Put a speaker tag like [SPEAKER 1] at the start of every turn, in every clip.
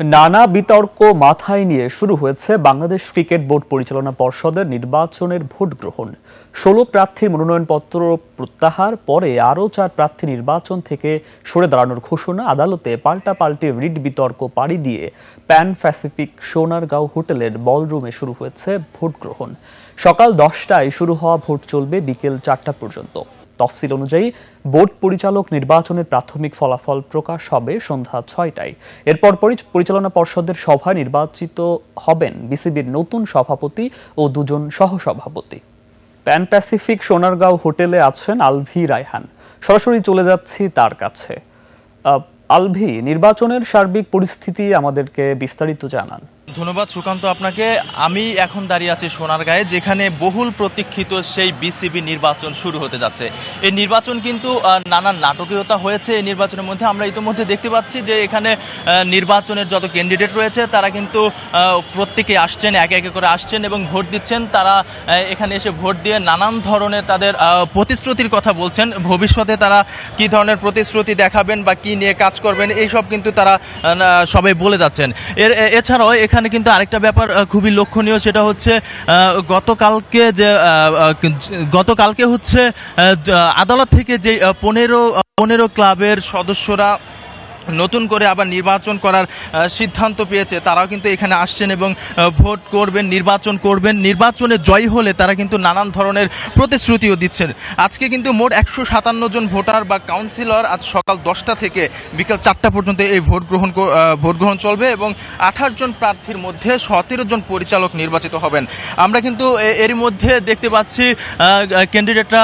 [SPEAKER 1] নানা বিতর্ক মাথায় নিয়ে শুরু হয়েছে বাংলাদেশ ক্রিকেট বোর্ড পরিচালনা পর্ষদের নির্বাচনের ভোট গ্রহণ। ১৬ প্রার্থীর মনোনয়নপত্র প্রত্যাহার পরে আরও ৪ প্রার্থী নির্বাচন থেকে সরে দাঁড়ানোর ঘোষণা। আদালতে পাল্টাপাল্টি রিট বিতর্ক পাড়ি দিয়ে প্যান প্যাসিফিক সোনারগাঁও হোটেলের বলরুমে শুরু হয়েছে ভোট গ্রহণ। সকাল 10টায় শুরু হওয়া ভোট চলবে বিকেল 4টা পর্যন্ত। তফসিল অনুযায়ী বোর্ড পরিচালক নির্বাচনের প্রাথমিক ফলাফল প্রকাশ হবে সন্ধ্যা 6টায়। এরপর পরিচালনা পর্ষদের সভায় নির্বাচিত হবেন বিসিবির নতুন সভাপতি ও 2 জন সহসভাপতি। প্যান প্যাসিফিক সোনারগাঁও হোটেলে আছেন আলভি রায়হান। সরাসরি চলে যাচ্ছি তার কাছে। আলভি, নির্বাচনের সার্বিক পরিস্থিতি আমাদেরকে বিস্তারিত জানান।
[SPEAKER 2] ধন্যবাদ সুকান্ত আপনাকে। আমি এখন দাঁড়িয়ে আছি সোনারগাঁয়ে, যেখানে বহুল প্রতীক্ষিত সেই বিসিবি নির্বাচন শুরু হতে যাচ্ছে। এই নির্বাচন কিন্তু নানান নাটকীয়তা হয়েছে। এই নির্বাচনের মধ্যে আমরা ইতিমধ্যে দেখতে পাচ্ছি যে এখানে নির্বাচনের যত ক্যান্ডিডেট রয়েছে তারা কিন্তু প্রত্যেকে আসছেন, একে একে করে আসছেন এবং ভোট দিচ্ছেন। তারা এখানে এসে ভোট দিয়ে নানান ধরনের তাদের প্রতিশ্রুতির কথা বলছেন। ভবিষ্যতে তারা কি ধরনের প্রতিশ্রুতি দেখাবেন বা কি নিয়ে কাজ করবেন এইসব কিন্তু তারা সবাই বলে যাচ্ছেন। এছাড়াও এখানে কিন্তু আরেকটা ব্যাপার খুবই লক্ষণীয়, সেটা হচ্ছে গতকালকে হচ্ছে আদালত থেকে যে 15 ক্লাবের সদস্যরা নতুন করে আবার নির্বাচন করার সিদ্ধান্ত পেয়েছে, তারাও কিন্তু এখানে আসছেন এবং ভোট করবেন, নির্বাচন করবেন। নির্বাচনে জয়ী হলে তারা কিন্তু নানান ধরনের প্রতিশ্রুতিও দিচ্ছেন। আজকে কিন্তু মোট 157 জন ভোটার বা কাউন্সিলর আজ সকাল 10টা থেকে বিকেল 4টা পর্যন্ত এই ভোট গ্রহণ চলবে এবং 28 জন প্রার্থীর মধ্যে 17 জন পরিচালক নির্বাচিত হবেন। আমরা কিন্তু এরই মধ্যে দেখতে পাচ্ছি ক্যান্ডিডেটরা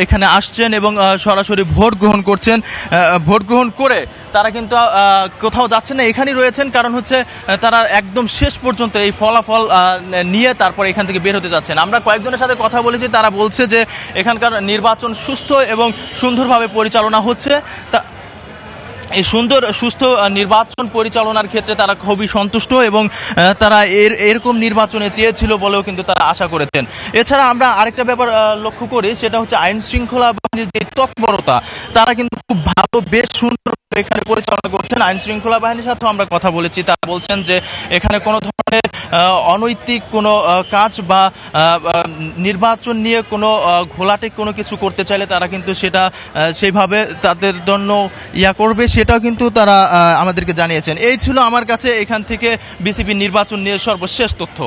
[SPEAKER 2] এখানে আসছেন এবং সরাসরি ভোট গ্রহণ করছেন। ভোট গ্রহণ করে তারা কিন্তু কোথাও যাচ্ছেন না, এখানেই রয়েছেন। কারণ হচ্ছে তারা একদম শেষ পর্যন্ত এই ফলাফল নিয়ে তারপর এখান থেকে বের হতে যাচ্ছেন। আমরা কয়েকজনের সাথে কথা বলেছি, তারা বলছে যে এখানকার নির্বাচন সুস্থ এবং সুন্দরভাবে পরিচালনা হচ্ছে। এই সুস্থ নির্বাচন পরিচালনার ক্ষেত্রে তারা খুবই সন্তুষ্ট এবং তারা এরকম নির্বাচনে চেয়েছিল বলেও কিন্তু তারা আশা করেছেন। এছাড়া আমরা আরেকটা ব্যাপার লক্ষ্য করি, সেটা হচ্ছে আইন শৃঙ্খলা বাহিনীর যে তৎপরতা, তারা কিন্তু খুব ভালো, বেশ সুন্দর এখানে পরিচালনা করছেন। আইন শৃঙ্খলা বাহিনীর সাথেও আমরা কথা বলেছি, তারা বলছেন যে এখানে কোনো ধরনের অনৈতিক কোনো কাজ বা নির্বাচন নিয়ে কোনো ঘোলাটে কোনো কিছু করতে চাইলে তারা কিন্তু সেটা সেইভাবে তাদের জন্য করবে, সেটাও কিন্তু তারা আমাদেরকে জানিয়েছেন। এই ছিল আমার কাছে এখান থেকে বিসিবি নির্বাচন নিয়ে সর্বশেষ তথ্য।